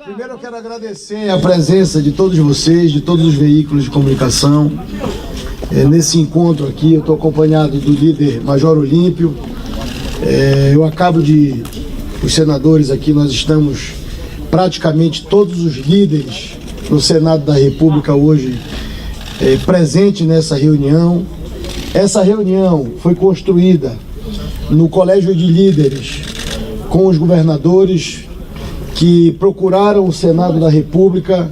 Primeiro eu quero agradecer a presença de todos vocês, de todos os veículos de comunicação. Nesse encontro aqui, eu estou acompanhado do líder Major Olímpio. Os senadores aqui, nós estamos praticamente todos os líderes no Senado da República hoje presentes nessa reunião. Essa reunião foi construída no Colégio de Líderes com os governadores que procuraram o Senado da República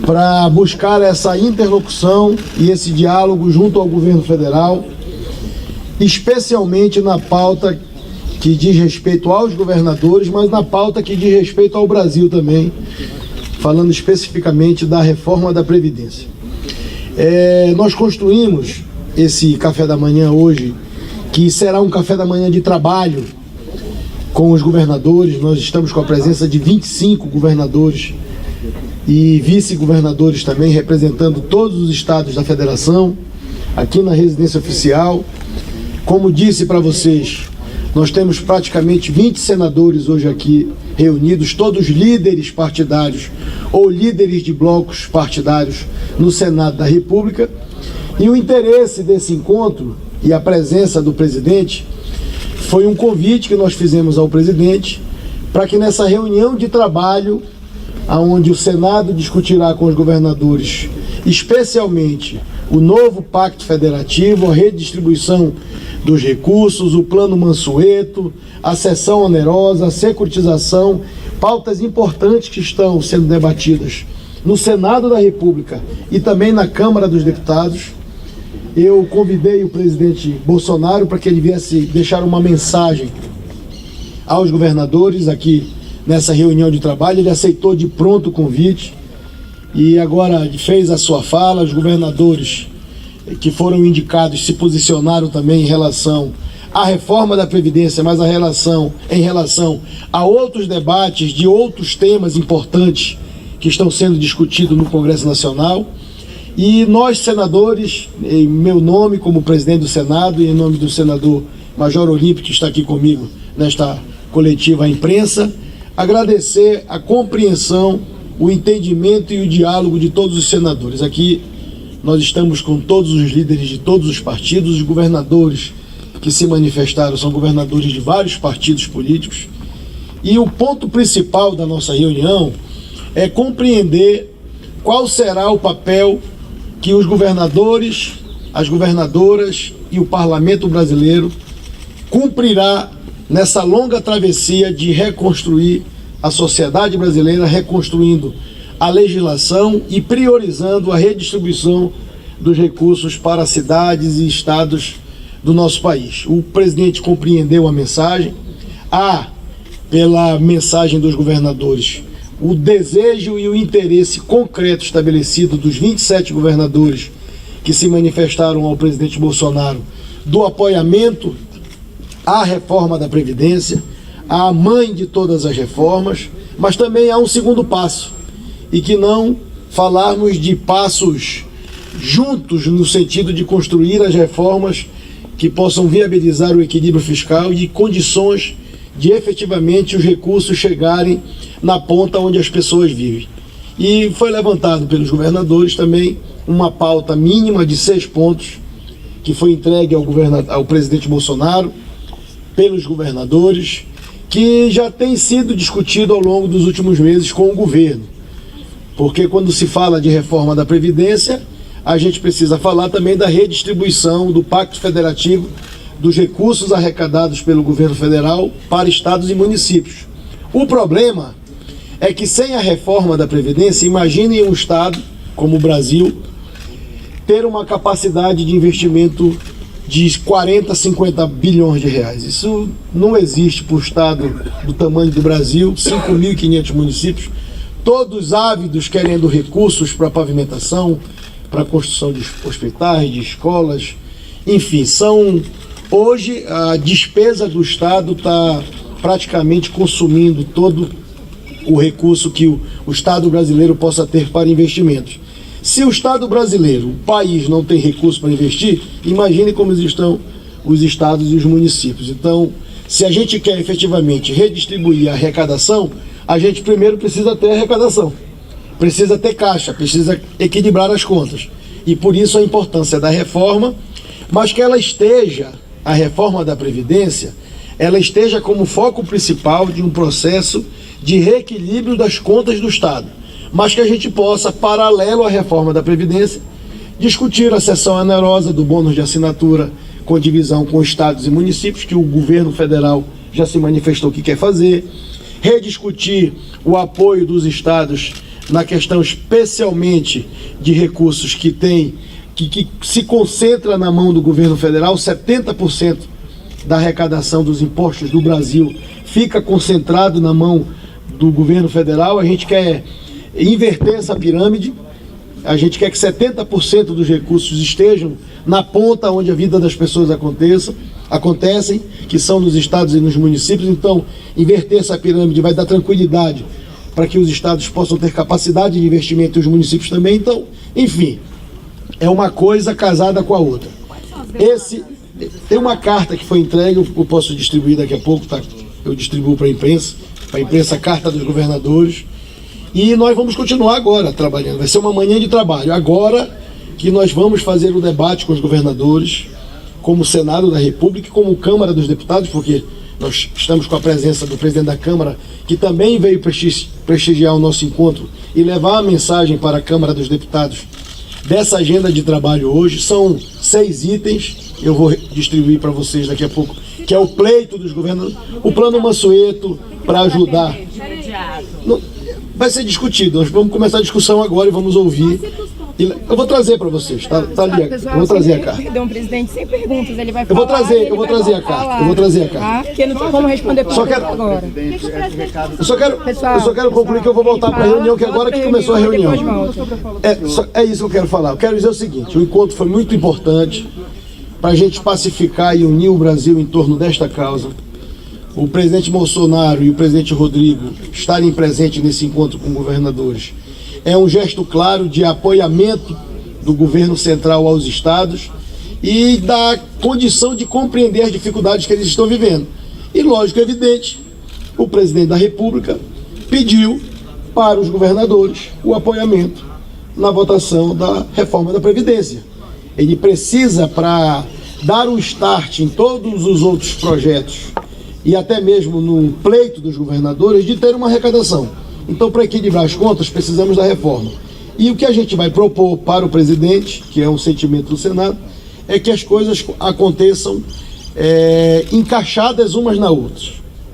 para buscar essa interlocução e esse diálogo junto ao governo federal, especialmente na pauta que diz respeito aos governadores, mas na pauta que diz respeito ao Brasil também, falando especificamente da reforma da Previdência. Nós construímos esse café da manhã hoje, que será um café da manhã de trabalho com os governadores. Nós estamos com a presença de 25 governadores e vice-governadores também, representando todos os estados da federação, aqui na residência oficial. Como disse para vocês, nós temos praticamente 20 senadores hoje aqui reunidos, todos líderes partidários ou líderes de blocos partidários no Senado da República. E o interesse desse encontro e a presença do presidente foi um convite que nós fizemos ao presidente para que nessa reunião de trabalho, onde o Senado discutirá com os governadores, especialmente o novo Pacto Federativo, a redistribuição dos recursos, o Plano Mansueto, a cessão onerosa, a securitização, pautas importantes que estão sendo debatidas no Senado da República e também na Câmara dos Deputados. Eu convidei o presidente Bolsonaro para que ele viesse deixar uma mensagem aos governadores aqui nessa reunião de trabalho. Ele aceitou de pronto o convite e agora fez a sua fala. Os governadores que foram indicados se posicionaram também em relação à reforma da Previdência, mas em relação a outros debates de outros temas importantes que estão sendo discutidos no Congresso Nacional. E nós, senadores, em meu nome como presidente do Senado e em nome do senador Major Olímpio, que está aqui comigo nesta coletiva à imprensa, agradecer a compreensão, o entendimento e o diálogo de todos os senadores. Aqui nós estamos com todos os líderes de todos os partidos. Os governadores que se manifestaram são governadores de vários partidos políticos. E o ponto principal da nossa reunião é compreender qual será o papel que os governadores, as governadoras e o parlamento brasileiro cumprirá nessa longa travessia de reconstruir a sociedade brasileira, reconstruindo a legislação e priorizando a redistribuição dos recursos para cidades e estados do nosso país. O presidente compreendeu a mensagem. Pela mensagem dos governadores, o desejo e o interesse concreto estabelecido dos 27 governadores que se manifestaram ao presidente Bolsonaro do apoiamento à reforma da Previdência, à mãe de todas as reformas, mas também há um segundo passo, e que não falarmos de passos juntos no sentido de construir as reformas que possam viabilizar o equilíbrio fiscal e condições de efetivamente os recursos chegarem na ponta onde as pessoas vivem. E foi levantado pelos governadores também uma pauta mínima de 6 pontos que foi entregue ao presidente Bolsonaro pelos governadores, que já tem sido discutido ao longo dos últimos meses com o governo. Porque quando se fala de reforma da Previdência, a gente precisa falar também da redistribuição do Pacto Federativo dos recursos arrecadados pelo governo federal para estados e municípios. O problema é que sem a reforma da Previdência, imaginem um estado como o Brasil ter uma capacidade de investimento de 40, 50 bilhões de reais. Isso não existe para o estado do tamanho do Brasil, 5.500 municípios, todos ávidos querendo recursos para pavimentação, para a construção de hospitais, de escolas, enfim, hoje a despesa do Estado está praticamente consumindo todo o recurso que o Estado brasileiro possa ter para investimentos. Se o Estado brasileiro, o país, não tem recurso para investir, imagine como estão os estados e os municípios. Então, se a gente quer efetivamente redistribuir a arrecadação, a gente primeiro precisa ter arrecadação, precisa ter caixa, precisa equilibrar as contas. E por isso a importância da reforma, mas que ela esteja, a reforma da Previdência, ela esteja como foco principal de um processo de reequilíbrio das contas do Estado, mas que a gente possa, paralelo à reforma da Previdência, discutir a cessão onerosa do bônus de assinatura com divisão com estados e municípios, que o governo federal já se manifestou que quer fazer, rediscutir o apoio dos estados na questão especialmente de recursos que se concentra na mão do governo federal. 70% da arrecadação dos impostos do Brasil fica concentrado na mão do governo federal. A gente quer inverter essa pirâmide, a gente quer que 70% dos recursos estejam na ponta onde a vida das pessoas acontecem, que são nos estados e nos municípios. Então, inverter essa pirâmide vai dar tranquilidade para que os estados possam ter capacidade de investimento e os municípios também. Então, enfim, é uma coisa casada com a outra. Tem uma carta que foi entregue, eu posso distribuir daqui a pouco, tá? Eu distribuo para a imprensa a carta dos governadores, e nós vamos continuar agora trabalhando. Vai ser uma manhã de trabalho, agora que nós vamos fazer o debate com os governadores, como Senado da República e como Câmara dos Deputados, porque nós estamos com a presença do presidente da Câmara, que também veio prestigiar o nosso encontro e levar a mensagem para a Câmara dos Deputados dessa agenda de trabalho hoje. São 6 itens, eu vou distribuir para vocês daqui a pouco, que é o pleito dos governadores, o plano Mansueto para ajudar. Não, vai ser discutido, nós vamos começar a discussão agora e vamos ouvir. Eu vou trazer para vocês, tá ali, eu vou trazer a carta. Perdão, presidente, sem perguntas, ele vai falar. Eu vou trazer a carta. Porque não tem como responder para agora. Eu só quero concluir que eu vou voltar para a reunião, que agora que começou a reunião. É isso que eu quero falar. Eu quero dizer o seguinte: o encontro foi muito importante para a gente pacificar e unir o Brasil em torno desta causa. O presidente Bolsonaro e o presidente Rodrigo estarem presentes nesse encontro com governadores é um gesto claro de apoiamento do governo central aos estados e da condição de compreender as dificuldades que eles estão vivendo. E, lógico, é evidente, o presidente da República pediu para os governadores o apoiamento na votação da reforma da Previdência. Ele precisa, para dar um start em todos os outros projetos e até mesmo no pleito dos governadores, de ter uma arrecadação. Então, para equilibrar as contas, precisamos da reforma. E o que a gente vai propor para o presidente, que é um sentimento do Senado, é que as coisas aconteçam encaixadas umas na outra.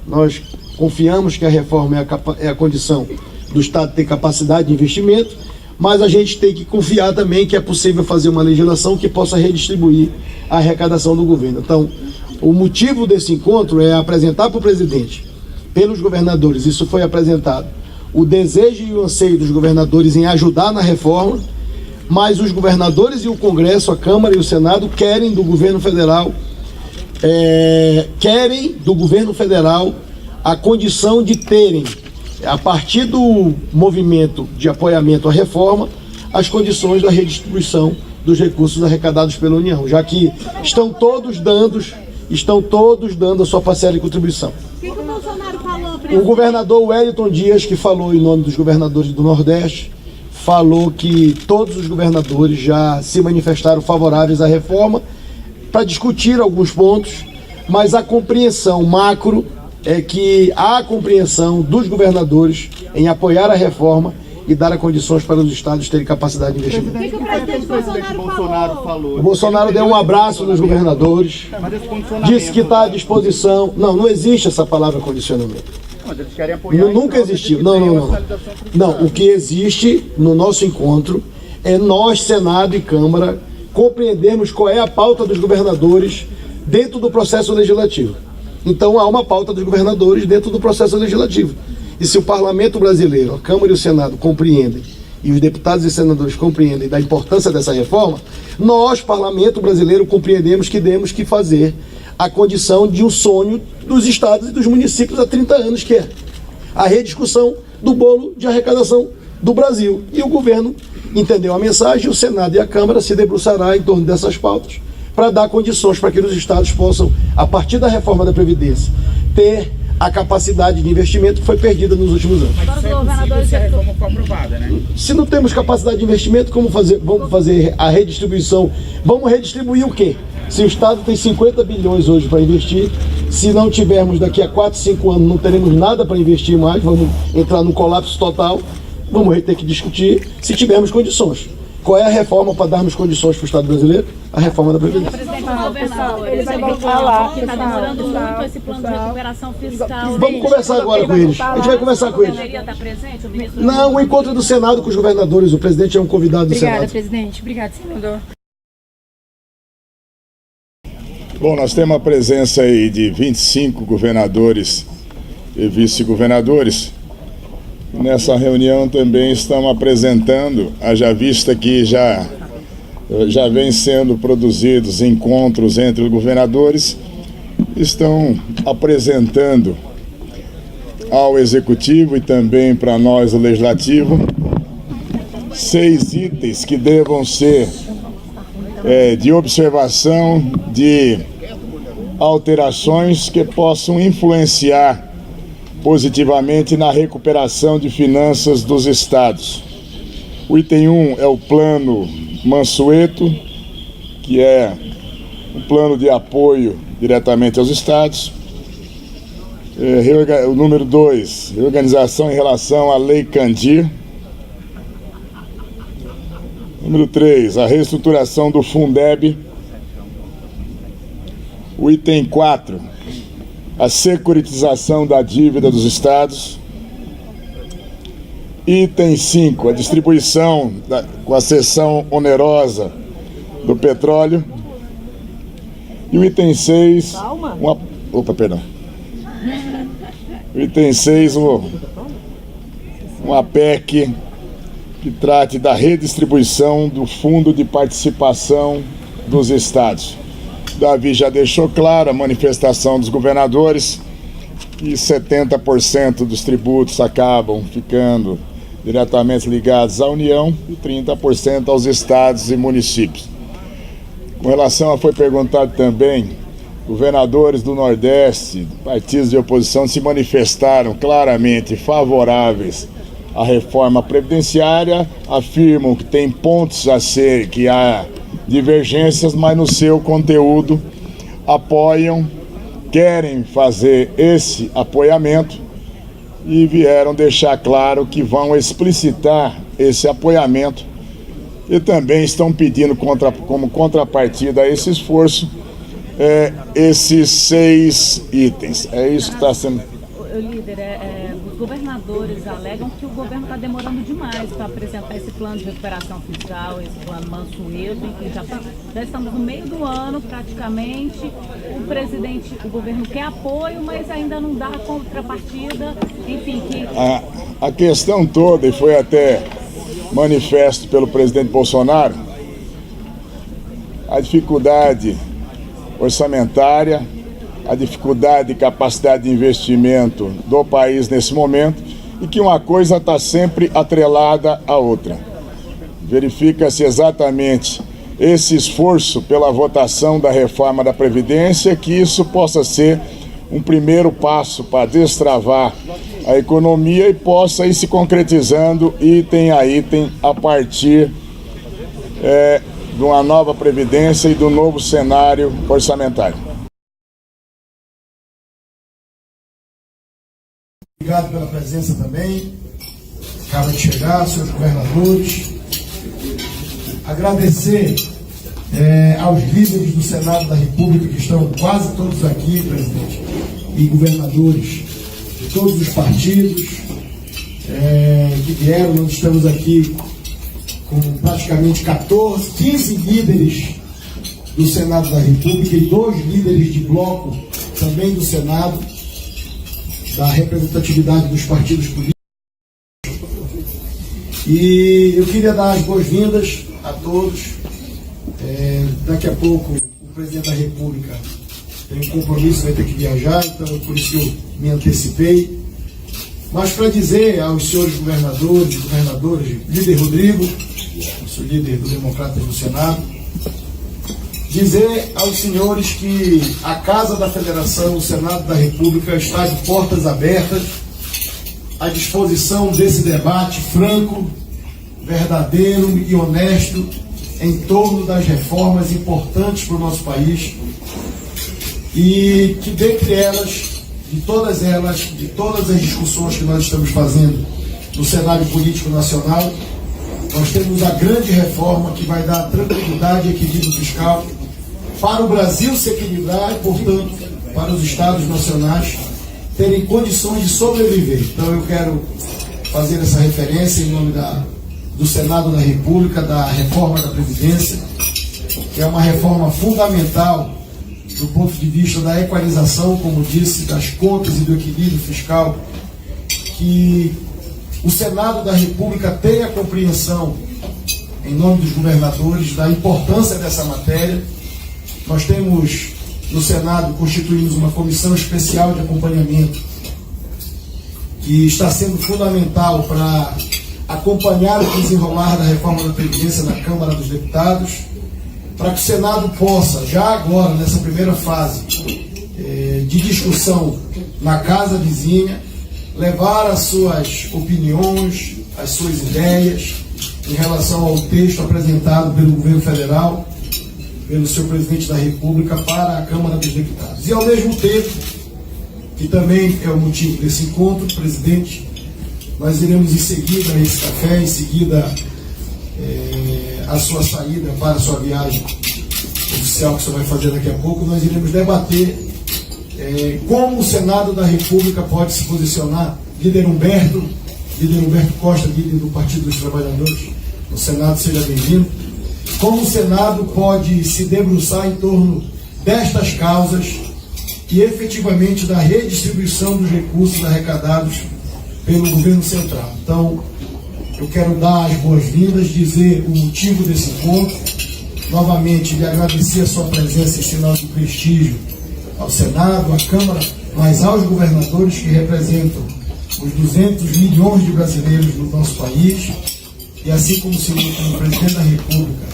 Nós confiamos que a reforma é a condição do Estado ter capacidade de investimento, mas a gente tem que confiar também que é possível fazer uma legislação que possa redistribuir a arrecadação do governo. Então, o motivo desse encontro é apresentar para o presidente, pelos governadores, isso foi apresentado, o desejo e o anseio dos governadores em ajudar na reforma, mas os governadores e o Congresso, a Câmara e o Senado querem do governo federal a condição de terem, a partir do movimento de apoiamento à reforma, as condições da redistribuição dos recursos arrecadados pela União, já que estão todos dando a sua parcela de contribuição. O que o Bolsonaro falou, presidente? O governador Wellington Dias, que falou em nome dos governadores do Nordeste, falou que todos os governadores já se manifestaram favoráveis à reforma para discutir alguns pontos, mas a compreensão macro é que há a compreensão dos governadores em apoiar a reforma e dar condições para os estados terem capacidade de investimento. O que o presidente Bolsonaro falou? O Bolsonaro deu um abraço nos governadores, disse que está à disposição. Não existe essa palavra condicionamento. Nunca existiu. Não, o que existe no nosso encontro é nós, Senado e Câmara, compreendermos qual é a pauta dos governadores dentro do processo legislativo. Então há uma pauta dos governadores dentro do processo legislativo. E se o Parlamento brasileiro, a Câmara e o Senado compreendem, e os deputados e senadores compreendem da importância dessa reforma, nós, Parlamento brasileiro, compreendemos que temos que fazer a condição de um sonho dos estados e dos municípios há 30 anos, que é a rediscussão do bolo de arrecadação do Brasil. E o governo entendeu a mensagem, o Senado e a Câmara se debruçará em torno dessas pautas para dar condições para que os estados possam, a partir da reforma da Previdência, ter a capacidade de investimento que foi perdida nos últimos anos. Agora os governadores se a reforma for aprovada, né? Se não temos capacidade de investimento, vamos fazer a redistribuição. Vamos redistribuir o quê? Se o Estado tem 50 bilhões hoje para investir, se não tivermos daqui a 4, 5 anos, não teremos nada para investir mais, vamos entrar num colapso total, vamos ter que discutir se tivermos condições. Qual é a reforma para darmos condições para o Estado brasileiro? A reforma da Previdência. Presidente, os governadores, ele vai ele voltar lá, que está demorando muito esse plano de recuperação fiscal. Vamos conversar agora com eles. A gente vai conversar com eles. Poderia estar presente, o ministro? Não, o encontro do Senado com os governadores. O presidente é um convidado do Obrigada, Senado. presidente. Obrigada, senador. Bom, nós temos a presença aí de 25 governadores e vice-governadores. Nessa reunião também estamos apresentando, haja vista que já vem sendo produzidos encontros entre os governadores, estão apresentando ao Executivo e também para nós, o Legislativo, 6 itens que devam ser de observação, de alterações que possam influenciar positivamente na recuperação de finanças dos estados. O item 1 é o Plano Mansueto, que é um plano de apoio diretamente aos estados. O número 2, reorganização em relação à Lei Candir. Número 3, a reestruturação do Fundeb. O item 4, a securitização da dívida dos estados. Item 5, a distribuição com a cessão onerosa do petróleo. E o item 6, o item 6, uma PEC que trate da redistribuição do Fundo de Participação dos Estados. Davi já deixou claro a manifestação dos governadores que 70% dos tributos acabam ficando diretamente ligados à União e 30% aos estados e municípios. Com relação a, foi perguntado também, governadores do Nordeste, partidos de oposição se manifestaram claramente favoráveis à reforma previdenciária, afirmam que tem pontos a ser, que há divergências, mas no seu conteúdo apoiam, querem fazer esse apoiamento e vieram deixar claro que vão explicitar esse apoiamento e também estão pedindo como contrapartida a esse esforço esses 6 itens. É isso que está sendo... Líder, os governadores alegam que o governo está demorando demais para apresentar esse plano de recuperação fiscal, esse plano Mansueto, enfim, já estamos no meio do ano praticamente, o governo quer apoio, mas ainda não dá contrapartida, enfim. A questão toda, e foi até manifesto pelo presidente Bolsonaro, a dificuldade orçamentária, a dificuldade de capacidade de investimento do país nesse momento e que uma coisa está sempre atrelada à outra. Verifica-se exatamente esse esforço pela votação da reforma da Previdência, que isso possa ser um primeiro passo para destravar a economia e possa ir se concretizando item a item a partir de uma nova Previdência e do novo cenário orçamentário. Obrigado pela presença também. Acaba de chegar, senhores governadores. Agradecer aos líderes do Senado da República, que estão quase todos aqui, presidente, e governadores de todos os partidos que vieram. Nós estamos aqui com praticamente 15 líderes do Senado da República e 2 líderes de bloco também do Senado, da representatividade dos partidos políticos. E eu queria dar as boas-vindas a todos. Daqui a pouco o presidente da República tem um compromisso, vai ter que viajar, então por isso que eu me antecipei. Mas para dizer aos senhores governadores, líder Rodrigo, nosso líder do Democratas no Senado, dizer aos senhores que a Casa da Federação, o Senado da República, está de portas abertas à disposição desse debate franco, verdadeiro e honesto em torno das reformas importantes para o nosso país, e que dentre elas, de todas as discussões que nós estamos fazendo no cenário político nacional, nós temos a grande reforma que vai dar tranquilidade e equilíbrio fiscal para o Brasil se equilibrar e, portanto, para os estados nacionais terem condições de sobreviver. Então eu quero fazer essa referência em nome do Senado da República, da reforma da Previdência, que é uma reforma fundamental do ponto de vista da equalização, como disse, das contas e do equilíbrio fiscal, que o Senado da República tenha compreensão, em nome dos governadores, da importância dessa matéria. Nós temos, no Senado, constituímos uma comissão especial de acompanhamento, que está sendo fundamental para acompanhar o desenrolar da reforma da Previdência na Câmara dos Deputados, para que o Senado possa, já agora, nessa primeira fase de discussão na Casa Vizinha, levar as suas opiniões, as suas ideias em relação ao texto apresentado pelo governo federal, pelo seu presidente da República, para a Câmara dos Deputados. E ao mesmo tempo, que também é o motivo desse encontro, presidente, nós iremos em seguida a esse café, em seguida a sua saída para a sua viagem oficial que o senhor vai fazer daqui a pouco, nós iremos debater como o Senado da República pode se posicionar. Líder Humberto Costa, líder do Partido dos Trabalhadores, no Senado, seja bem-vindo. Como o Senado pode se debruçar em torno destas causas e efetivamente da redistribuição dos recursos arrecadados pelo governo central. Então, eu quero dar as boas-vindas, dizer o motivo desse encontro, novamente lhe agradecer a sua presença em sinal de prestígio ao Senado, à Câmara, mas aos governadores que representam os 200 milhões de brasileiros do nosso país, e assim como o senhor, como presidente da República,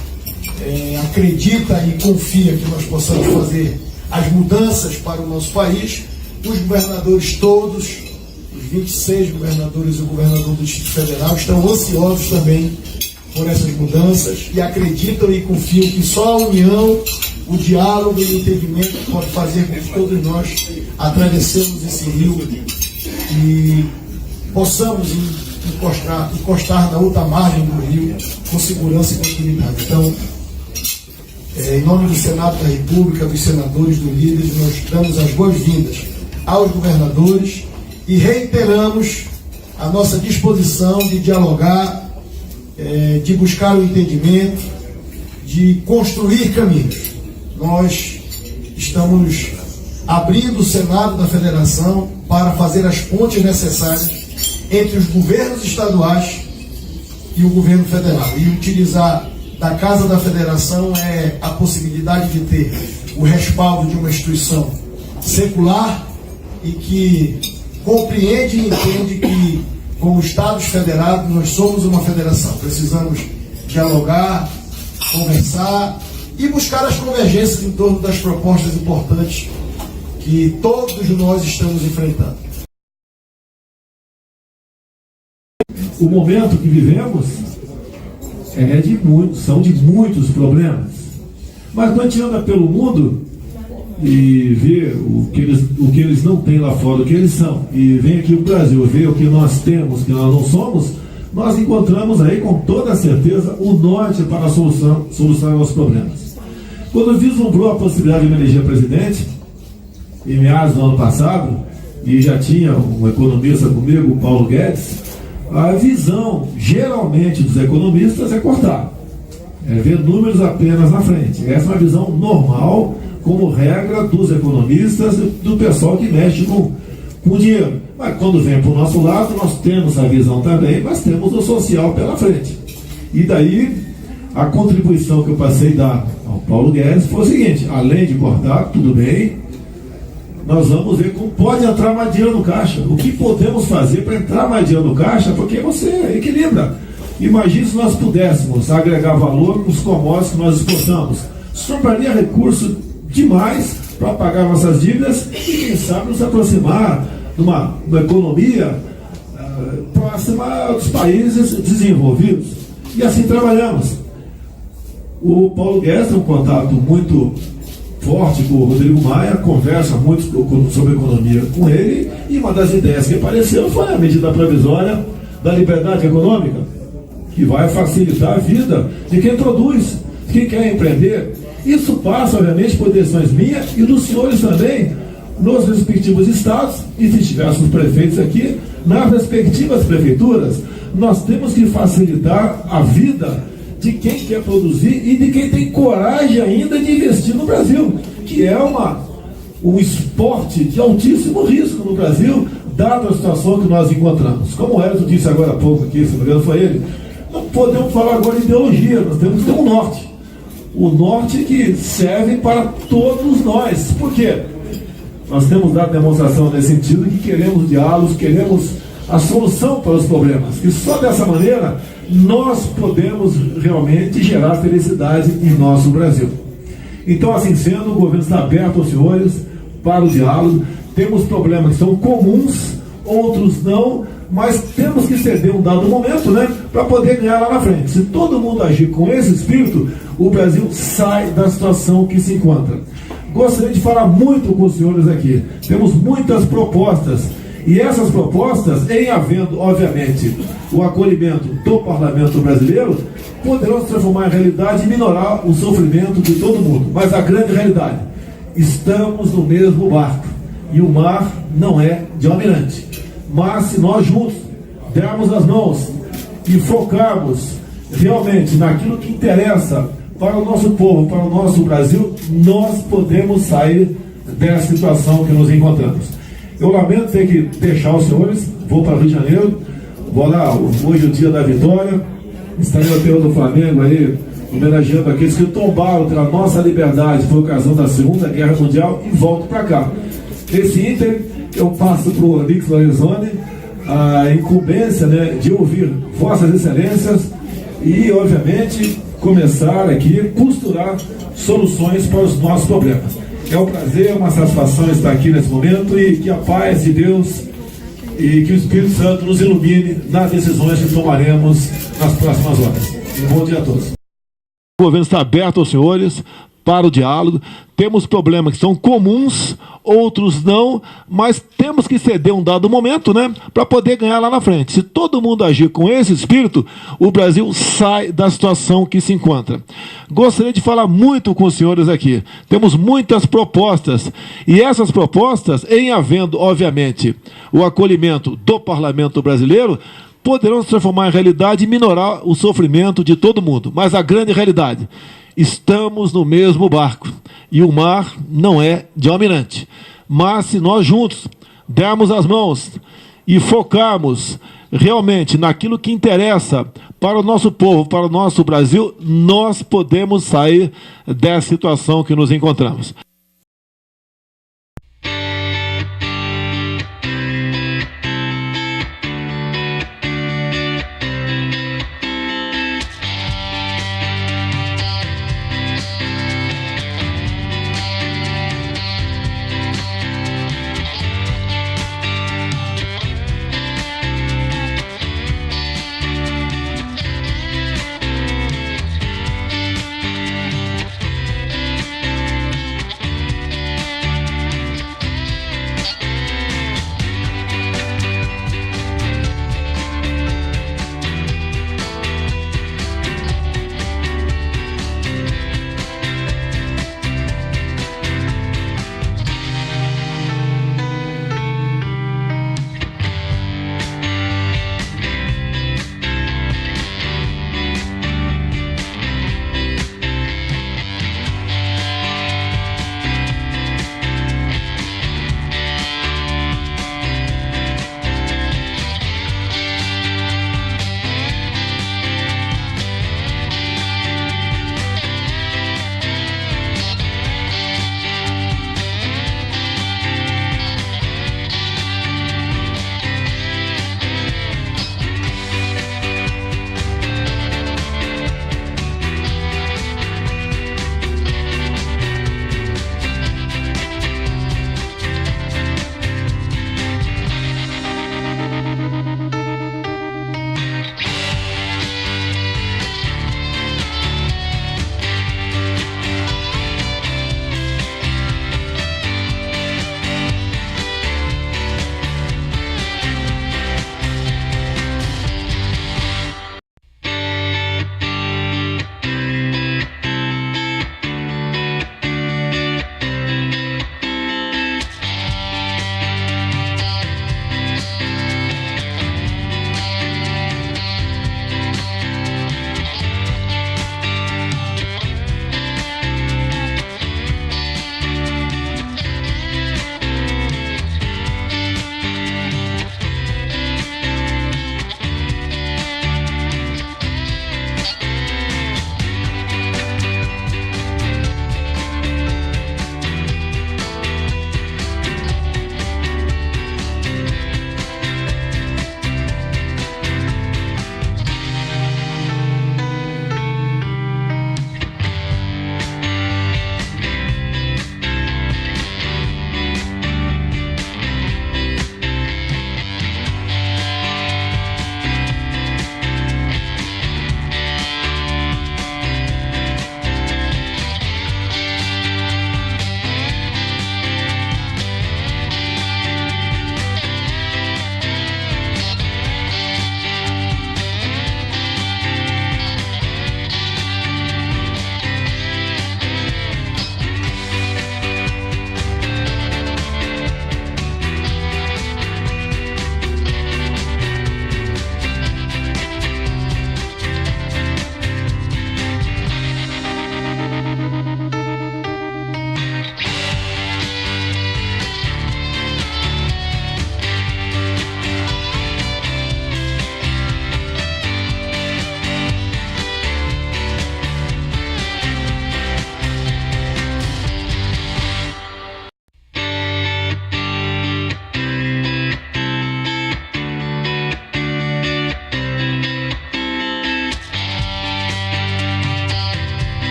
acredita e confia que nós possamos fazer as mudanças para o nosso país, os governadores todos, os 26 governadores e o governador do Distrito Federal estão ansiosos também por essas mudanças e acreditam e confiam que só a união, o diálogo e o entendimento pode fazer com que todos nós atravessemos esse rio e possamos encostar na outra margem do rio com segurança e tranquilidade. Então, em nome do Senado da República, dos senadores, dos líderes, nós damos as boas-vindas aos governadores e reiteramos a nossa disposição de dialogar, de buscar o entendimento, de construir caminhos. Nós estamos abrindo o Senado da Federação para fazer as pontes necessárias entre os governos estaduais e o governo federal. E utilizar da Casa da Federação a possibilidade de ter o respaldo de uma instituição secular e que compreende e entende que, como Estados federados, nós somos uma federação. Precisamos dialogar, conversar e buscar as convergências em torno das propostas importantes que todos nós estamos enfrentando. O momento que vivemos são de muitos problemas. Mas quando a gente anda pelo mundo e vê o que eles não têm lá fora, o que eles são, e vem aqui no Brasil, vê o que nós temos, que nós não somos, nós encontramos aí com toda certeza o norte para a solucionar os problemas. Quando vislumbrou a possibilidade de me eleger presidente, em meados do ano passado, e já tinha um economista comigo, o Paulo Guedes, a visão geralmente dos economistas é cortar, ver números apenas na frente. Essa é uma visão normal, como regra dos economistas e do pessoal que mexe com dinheiro. Mas quando vem para o nosso lado, nós temos a visão também, mas temos o social pela frente. E daí, a contribuição que eu passei a dar ao Paulo Guedes foi o seguinte: além de cortar, tudo bem, nós vamos ver como pode entrar mais dinheiro no caixa. O que podemos fazer para entrar mais dinheiro no caixa, porque você equilibra. Imagine se nós pudéssemos agregar valor nos commodities que nós exportamos. sobraria recurso demais para pagar nossas dívidas e, quem sabe, nos aproximar de uma economia próxima dos países desenvolvidos. E assim trabalhamos. O Paulo Guedes tem um contato muito forte com o Rodrigo Maia, conversa muito sobre economia com ele, e uma das ideias que apareceu foi a medida provisória da liberdade econômica, que vai facilitar a vida de quem produz, de quem quer empreender. Isso passa, obviamente, por decisões minhas e dos senhores também, nos respectivos estados, e se tivéssemos prefeitos aqui, nas respectivas prefeituras. Nós temos que facilitar a vida de quem quer produzir e de quem tem coragem ainda de investir no Brasil, que é um esporte de altíssimo risco no Brasil, dada a situação que nós encontramos. Como o Elton disse agora há pouco aqui, se não me engano foi ele, não podemos falar agora de ideologia, nós temos que ter um norte. O norte que serve para todos nós. Por quê? Nós temos dado demonstração nesse sentido que queremos diálogos, queremos a solução para os problemas. E só dessa maneira nós podemos realmente gerar felicidade em nosso Brasil. Então, assim sendo, o governo está aberto aos senhores para o diálogo. Temos problemas que são comuns, outros não, mas temos que ceder um dado momento, né, para poder ganhar lá na frente. Se todo mundo agir com esse espírito, o Brasil sai da situação que se encontra. Gostaria de falar muito com os senhores aqui. Temos muitas propostas. E essas propostas, em havendo, obviamente, o acolhimento do parlamento brasileiro, poderão se transformar em realidade e minorar o sofrimento de todo mundo. Mas a grande realidade, estamos no mesmo barco. E o mar não é de almirante. Mas se nós juntos dermos as mãos e focarmos realmente naquilo que interessa para o nosso povo, para o nosso Brasil, nós podemos sair dessa situação que nos encontramos. Eu lamento ter que deixar os senhores, vou para o Rio de Janeiro, vou lá, hoje é o dia da vitória, estarei no terreno do Flamengo aí, homenageando aqueles que tombaram pela nossa liberdade por ocasião da Segunda Guerra Mundial, e volto para cá. Nesse ínter, eu passo para o Nix Lorenzoni a incumbência, né, de ouvir vossas excelências e, obviamente, começar aqui a costurar soluções para os nossos problemas. É um prazer, uma satisfação estar aqui nesse momento, e que a paz de Deus e que o Espírito Santo nos ilumine nas decisões que tomaremos nas próximas horas. Um bom dia a todos. O governo está aberto aos senhores para o diálogo. Temos problemas que são comuns, outros não, mas temos que ceder um dado momento, né, para poder ganhar lá na frente. Se todo mundo agir com esse espírito, o Brasil sai da situação que se encontra. Gostaria de falar muito com os senhores aqui. Temos muitas propostas, e essas propostas, em havendo, obviamente, o acolhimento do parlamento brasileiro, poderão se transformar em realidade e minorar o sofrimento de todo mundo. Mas a grande realidade, estamos no mesmo barco, e o mar não é de almirante. Mas se nós juntos dermos as mãos e focarmos realmente naquilo que interessa para o nosso povo, para o nosso Brasil, nós podemos sair dessa situação que nos encontramos.